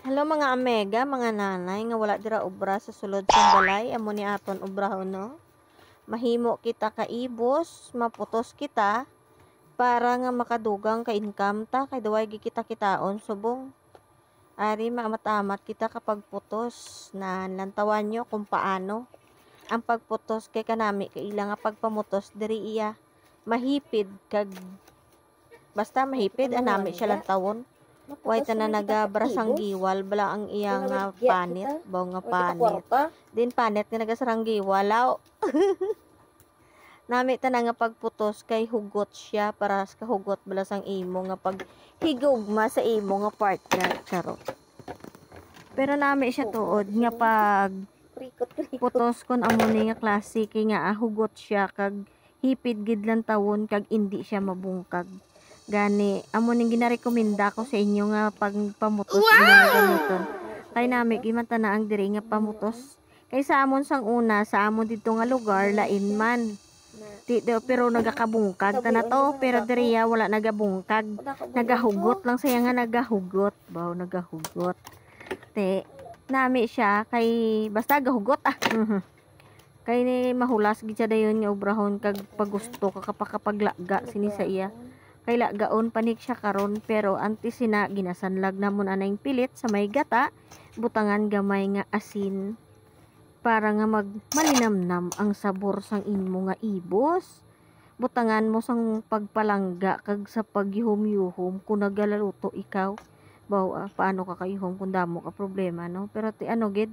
Hello mga amega, mga nanay nga wala dira obra sa sulod sa balay, amo ni aton obrahon no. Mahimo kita kaibos, maputos kita para nga makadugang ka income ta kay daway kita kitaon subong. Ari matamat kita kapag putos na lantawan nyo kung paano ang pagputos kay kanami kaila nga pagpamutos diri iya mahipid kag basta mahipid anami siya lantawon. Way ta na nagabarasanggiwal bala ang iya nga panit, baw nga panit. Din panit nga nagasaranggiwalaw. Nami ta na nga pagputos kay hugot siya para sa kahugot bala sang imo nga pag higugma sa imo nga partner charot. Pero nami siya tuod nga pag putos kon amo ni nga klase kay nga hugot siya kag hipid gid lang tawon kag indi siya mabungkag. Gani, amo ning ginarekomenda ko sa inyo nga pagpamutos inyo nga gamiton. Kay nami gimanta na ang diri nga pamutos. Kay sa amon sang una, sa amon dito nga lugar lain man. Pero nagakabungkag ta na to, pero diriya wala nagabungkag. Nagahugot lang saya nga nagahugot. Baw nagahugot. Te, nami siya kay basta gahugot Kay ni mahulas gid siya dayon nga obrahon kag pagusto ka kapaglaga sini sa iya. Kay lagaon panik siya karon pero antes sina ginasanlag namon anay pilit sa may gata butangan gamay nga asin para nga malinamnam ang sabor sang imo nga ibos. Butangan mo sang pagpalangga kag sa pagyuhom-yuhom kung nagalaluto ikaw. Baw paano ka kayuhom kung damo ka problema no? Pero ti ano gid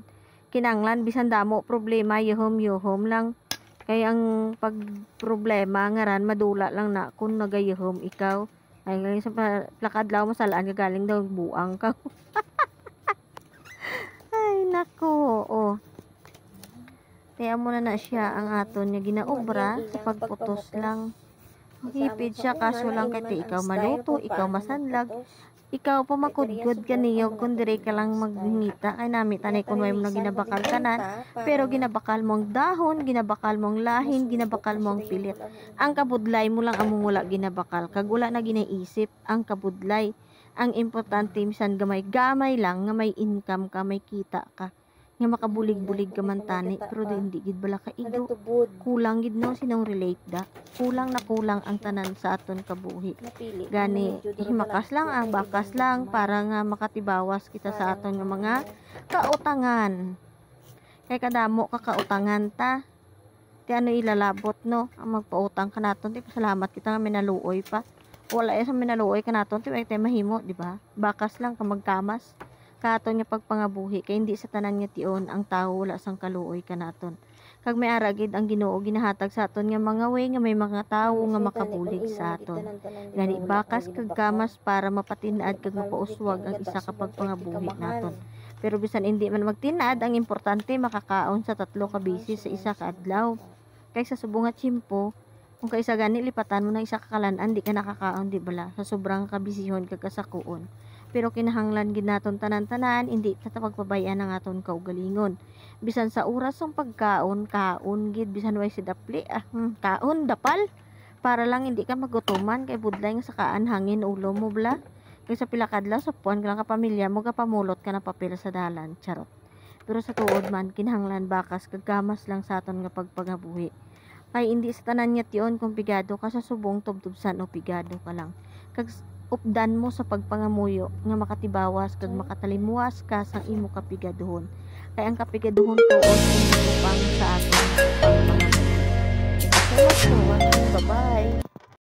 kinanglan bisan damo problema yuhom-yuhom lang. Kaya ang pag problema ngaran madula lang na kung nagayuhom ikaw. Ay galing sa plakadlaw masalaan galing daw buang ka. Ay nako. Oh. Kaya mo na siya ang aton nga ginaobra sa pagputos lang. Hipid siya kaso lang kay ikaw maluto, ikaw masanlag. Ikaw pa makudgod kaniyo kung dire ka lang maghingita kay nami tanay kun way mo na ginabakal kanan pero ginabakal mong dahon, ginabakal mong lahin, ginabakal mong pilit. Ang kabudlay mo lang among wala ginabakal kag wala na ginaisip ang kabudlay. Ang importante minsan gamay-gamay lang nga may income ka, may kita ka. Nga makabulig-bulig ka man tani pero hindi gid bala ka igo. Kulang gid no sinong relate da. Kulang na kulang ang tanan sa aton kabuhi. Gani himakas lang ang bakas lang para nga makatibawas kita sa aton nga mga kautangan. Kay kadamo ka kautangan ta. Ti ano ilalabot no ang magpautang ka naton ti pasalamat kita nga minaluoy pa. Wala sa minaluoy ka naton ti tay mahimo di ba? Bakas lang ka magkamas. Katon nga pagpangabuhi kay hindi sa tanan nga tion ang tawo wala sang kaluoy kanaton. Kag may aragid ang Ginoo ginahatag sa aton nga mga way nga may mga tawo nga makabulig sa aton. Gani bakas kag kamas para mapatinad kag mapauswag ang isa ka pagpangabuhi naton. Pero bisan hindi man magtinad, ang importante makakaon sa 3 ka beses sa isa ka adlaw. Kay sa subong nga tiyempo, kung kaysa gani lipatan mo ng isa ka kalan-an di ka nakakaon di bala sa sobrang kabisihon kag kasakuon. Pero kinahanglan gid naton tanan-tanan hindi ta pagpabayaan ang aton kaugalingon. Bisan sa oras ng pagkaon, kaon gid bisan way si dapli kaon dapal para lang hindi ka magutuman kay budlay nga sakaan hangin ulo mo bla. Kay sa pila kadlaw sa puan ka lang ka pamilya mo pamulot ka na papel sa dalan charot. Pero sa tuod man kinahanglan bakas kag gamas lang sa aton nga pagpangabuhi. Kay hindi sa tanan niya tion kung pigado ka sa subong tubtubsan o pigado ka lang. Kag updan mo sa pagpangamuyo nga makatibawas kag makatalimuwas ka sa imo kapigaduhon. Kay ang kapigaduhon tuod pang sa aton. Bye-bye.